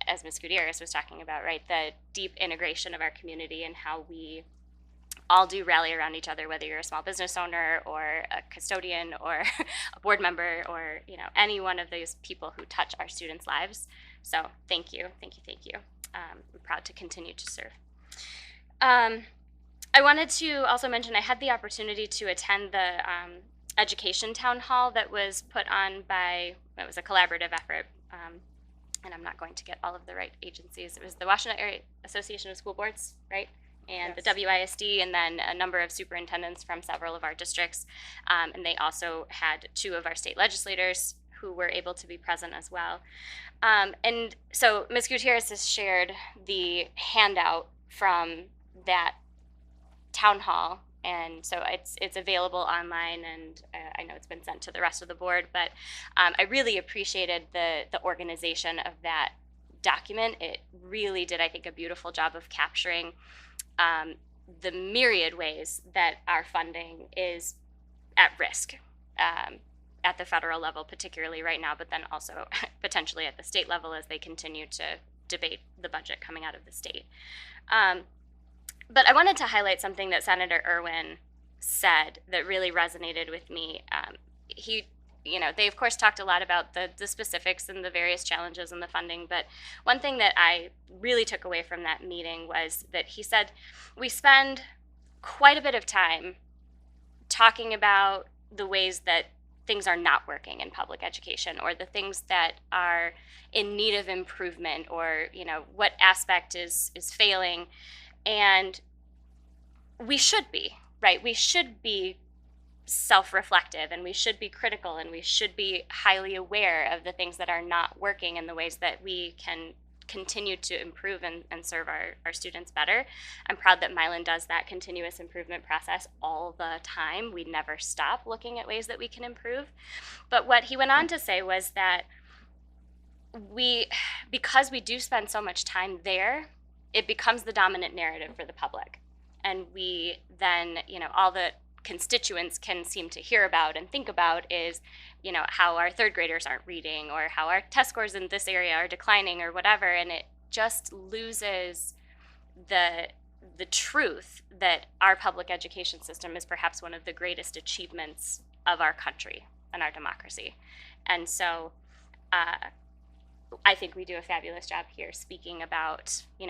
as Ms. Gutierrez was talking about, right, the deep integration of our community and how we all do rally around each other, whether you're a small business owner or a custodian or a board member or, any one of those people who touch our students' lives. So thank you, thank you, thank you. I'm proud to continue to serve. I wanted to also mention I had the opportunity to attend the education town hall that was put on by, it was a collaborative effort, and I'm not going to get all of the right agencies. It was the Washington Area Association of School Boards, right? And Yes. the WISD, and then a number of superintendents from several of our districts. And they also had 2 of our state legislators who were able to be present as well. And so Ms. Gutierrez has shared the handout from that town hall, and so it's available online, and I know it's been sent to the rest of the board, but I really appreciated the organization of that document. It really did, I think, a beautiful job of capturing the myriad ways that our funding is at risk at the federal level, particularly right now, but then also potentially at the state level as they continue to debate the budget coming out of the state. But I wanted to highlight something that Senator Irwin said that really resonated with me. They of course talked a lot about the specifics and the various challenges and the funding, but one thing that I really took away from that meeting was that he said, we spend quite a bit of time talking about the ways that things are not working in public education, or the things that are in need of improvement, or what aspect is failing. And we should be, right? We should be self-reflective, and we should be critical, and we should be highly aware of the things that are not working and the ways that we can continue to improve and serve our students better. I'm proud that Milan does that continuous improvement process all the time. We never stop looking at ways that we can improve. But what he went on to say was that because we do spend so much time there, it becomes the dominant narrative for the public. And we then, all the constituents can seem to hear about and think about is, how our 3rd graders aren't reading, or how our test scores in this area are declining, or whatever. And it just loses the truth that our public education system is perhaps one of the greatest achievements of our country and our democracy. And so, I think we do a fabulous job here speaking about, he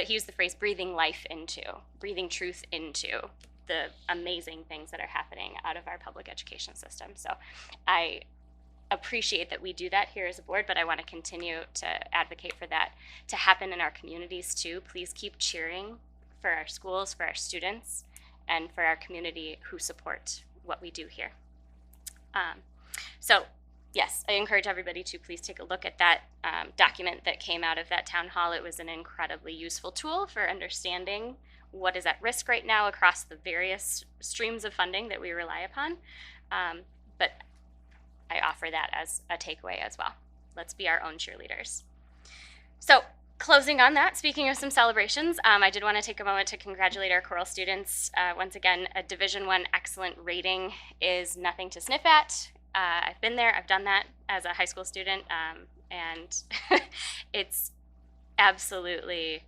used the phrase breathing truth into the amazing things that are happening out of our public education system. So I appreciate that we do that here as a board, but I want to continue to advocate for that to happen in our communities too. Please keep cheering for our schools, for our students, and for our community who support what we do here. So yes, I encourage everybody to please take a look at that document that came out of that town hall. It was an incredibly useful tool for understanding what is at risk right now across the various streams of funding that we rely upon. But I offer that as a takeaway as well. Let's be our own cheerleaders. So closing on that, speaking of some celebrations, I did want to take a moment to congratulate our choral students. Once again, a Division I excellent rating is nothing to sniff at. I've been there, I've done that as a high school student, and it's absolutely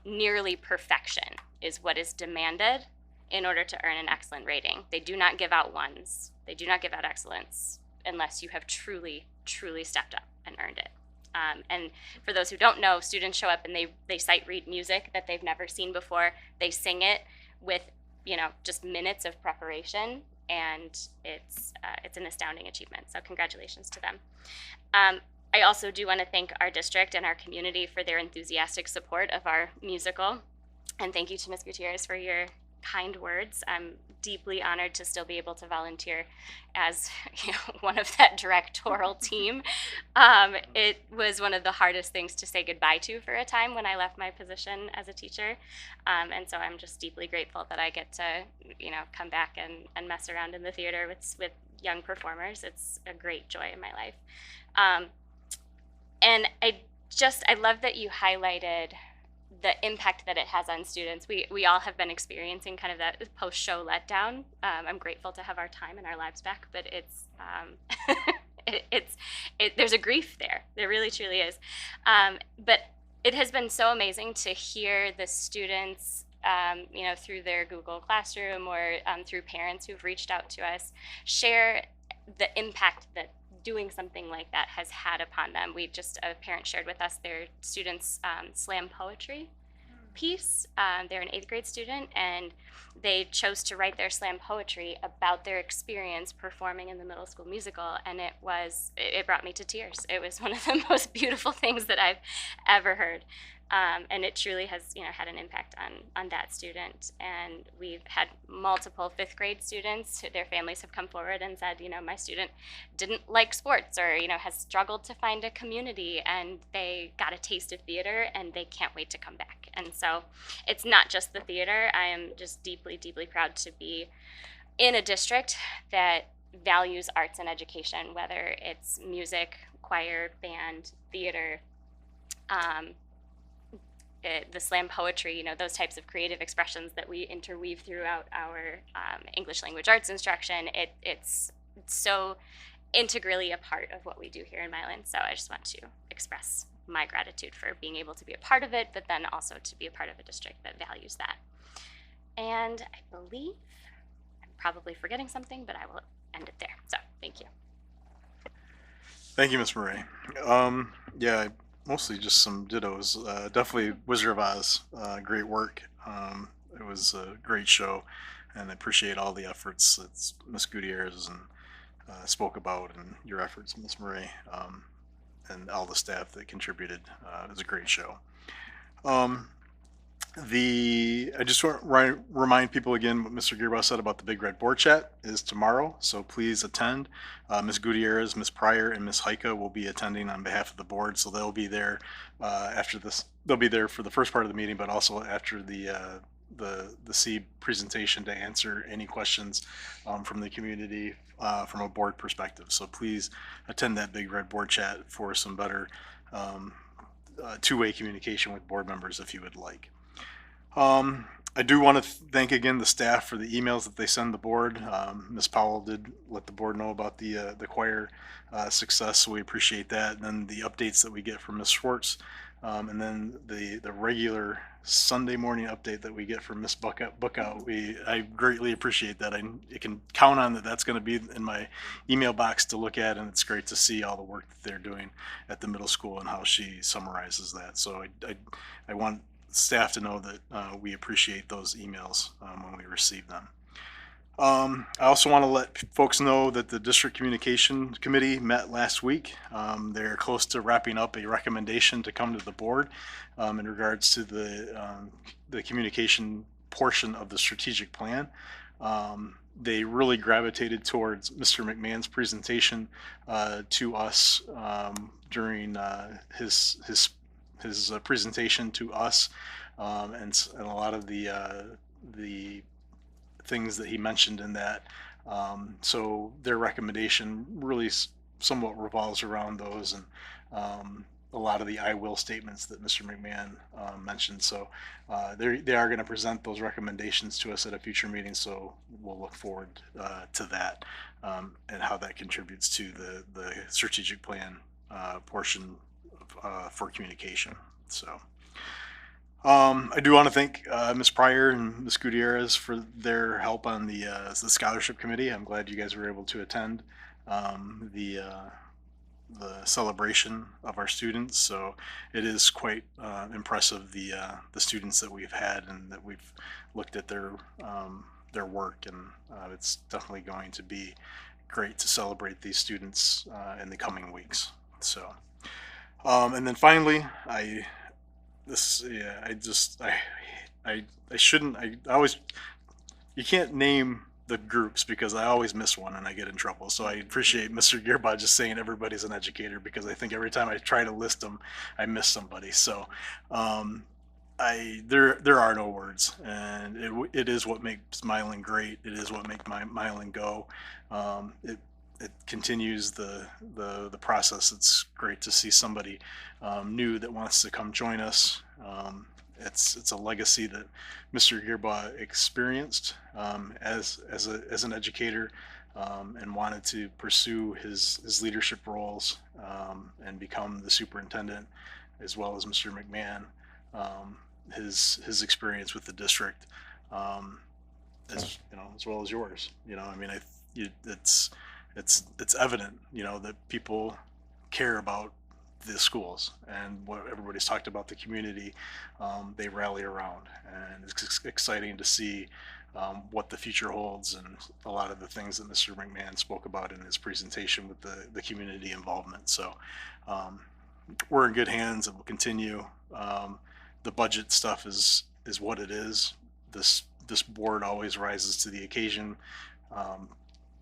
nearly perfection is what is demanded in order to earn an excellent rating. They do not give out ones. They do not give out excellence unless you have truly, truly stepped up and earned it. And for those who don't know, students show up and they sight read music that they've never seen before. They sing it with, just minutes of preparation, and it's an astounding achievement. So congratulations to them. I also do want to thank our district and our community for their enthusiastic support of our musical. And thank you to Ms. Gutierrez for your kind words. I'm deeply honored to still be able to volunteer as one of that directorial team. It was one of the hardest things to say goodbye to for a time when I left my position as a teacher. And so I'm just deeply grateful that I get to, come back and mess around in the theater with young performers. It's a great joy in my life. And I love that you highlighted the impact that it has on students. We all have been experiencing kind of that post-show letdown. I'm grateful to have our time and our lives back, but it's there's a grief there. There really truly is. But it has been so amazing to hear the students, through their Google Classroom or through parents who've reached out to us, share the impact that doing something like that has had upon them. A parent shared with us their students' slam poetry piece. They're an 8th grade student, and they chose to write their slam poetry about their experience performing in the middle school musical, and it brought me to tears. It was one of the most beautiful things that I've ever heard. And it truly has, had an impact on that student. And we've had multiple 5th grade students, their families have come forward and said, my student didn't like sports or, has struggled to find a community, and they got a taste of theater and they can't wait to come back. And so it's not just the theater. I am just deeply, deeply proud to be in a district that values arts and education, whether it's music, choir, band, theater, the slam poetry, those types of creative expressions that we interweave throughout our English language arts instruction. It's so integrally a part of what we do here in Milan. So I just want to express my gratitude for being able to be a part of it, but then also to be a part of a district that values that. And I believe I'm probably forgetting something, but I will end it there. So thank you. Thank you, Ms. Murray. Yeah, mostly just some dittos. Definitely Wizard of Oz. Great work. It was a great show, and I appreciate all the efforts that Ms. Gutierrez and spoke about, and your efforts, Ms. Murray, and all the staff that contributed. It was a great show. I just want to remind people again what Mr. Gearboss said about the Big Red Board Chat is tomorrow, so please attend. Ms. Gutierrez, Ms. Pryor, and Ms. Heike will be attending on behalf of the board, so they'll be there after this. They'll be there for the first part of the meeting, but also after the C presentation to answer any questions from the community from a board perspective. So please attend that Big Red Board Chat for some better two-way communication with board members if you would like. I do want to thank again the staff for the emails that they send the board. Ms. Powell did let the board know about the choir success, so we appreciate that. And then the updates that we get from Ms. Schwartz, and then the regular Sunday morning update that we get from Ms. Bookout. I greatly appreciate that. I can count on that. That's going to be in my email box to look at, and it's great to see all the work that they're doing at the middle school and how she summarizes that. So I want staff to know that we appreciate those emails when we receive them. I also want to let folks know that the District Communication Committee met last week. They're close to wrapping up a recommendation to come to the board in regards to the communication portion of the strategic plan. They really gravitated towards Mr. McMahon's presentation to us during his presentation to us, and a lot of the things that he mentioned in that. So their recommendation really somewhat revolves around those, and a lot of the I will statements that Mr. McMahon mentioned. So they are going to present those recommendations to us at a future meeting. So we'll look forward to that and how that contributes to the strategic plan portion for communication. So. I do want to thank Ms. Pryor and Ms. Gutierrez for their help on the scholarship committee. I'm glad you guys were able to attend the celebration of our students. So it is quite impressive, the students that we've had and that we've looked at their work, and it's definitely going to be great to celebrate these students in the coming weeks. So, and then finally, I shouldn't. I always, you can't name the groups because I always miss one and I get in trouble. So I appreciate Mr. Gearbaugh just saying everybody's an educator, because I think every time I try to list them, I miss somebody. So there are no words, and it is what makes Milan great. It is what makes Milan go. It continues the process. It's great to see somebody new that wants to come join us. It's a legacy that Mr. Gearbaugh experienced as an educator, and wanted to pursue his leadership roles and become the superintendent, as well as Mr. McMahon. His experience with the district, as well as yours. I mean, it's evident, that people care about the schools and what everybody's talked about the community. They rally around, and it's exciting to see what the future holds, and a lot of the things that Mr. McMahon spoke about in his presentation with the community involvement. So we're in good hands, and we'll continue. The budget stuff is what it is. This board always rises to the occasion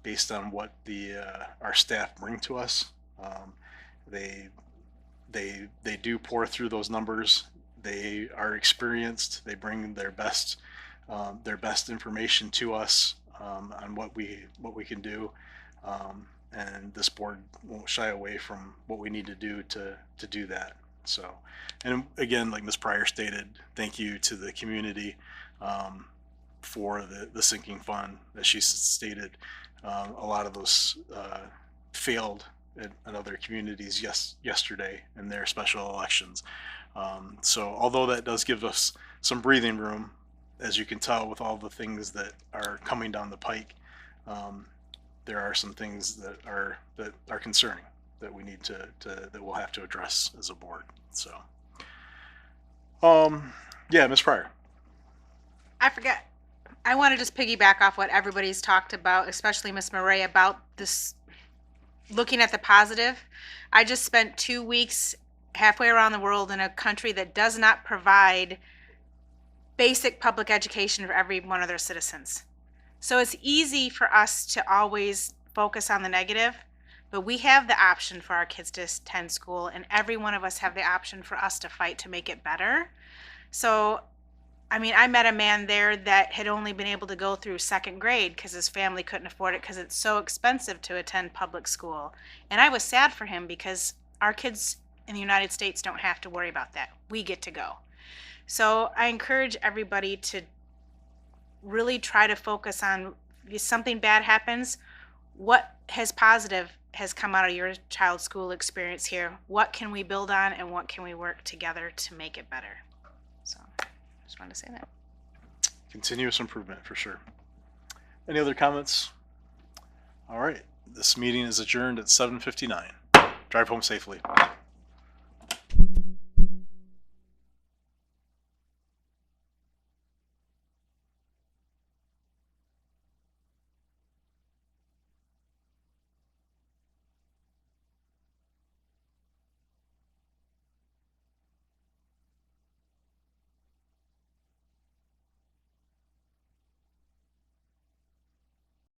based on what our staff bring to us. They do pour through those numbers. They are experienced. They bring their best information to us on what we can do, and this board won't shy away from what we need to do to do that. So, and again, like Ms. Pryor stated, thank you to the community for the sinking fund. As she stated, a lot of those failed in other communities yesterday in their special elections. So although that does give us some breathing room, as you can tell with all the things that are coming down the pike, there are some things that are concerning that we need that we'll have to address as a board. So, yeah, Ms. Pryor. I forget. I want to just piggyback off what everybody's talked about, especially Miss Murray, about this looking at the positive. I just spent 2 weeks halfway around the world in a country that does not provide basic public education for every one of their citizens. So it's easy for us to always focus on the negative, but we have the option for our kids to attend school, and every one of us have the option for us to fight to make it better. So, I mean, I met a man there that had only been able to go through second grade because his family couldn't afford it because it's so expensive to attend public school. And I was sad for him because our kids in the United States don't have to worry about that. We get to go. So I encourage everybody to really try to focus on, if something bad happens, what positive has come out of your child's school experience here? What can we build on, and what can we work together to make it better? So I just wanted to say that. Continuous improvement for sure. Any other comments? All right, this meeting is adjourned at 7:59. Drive home safely.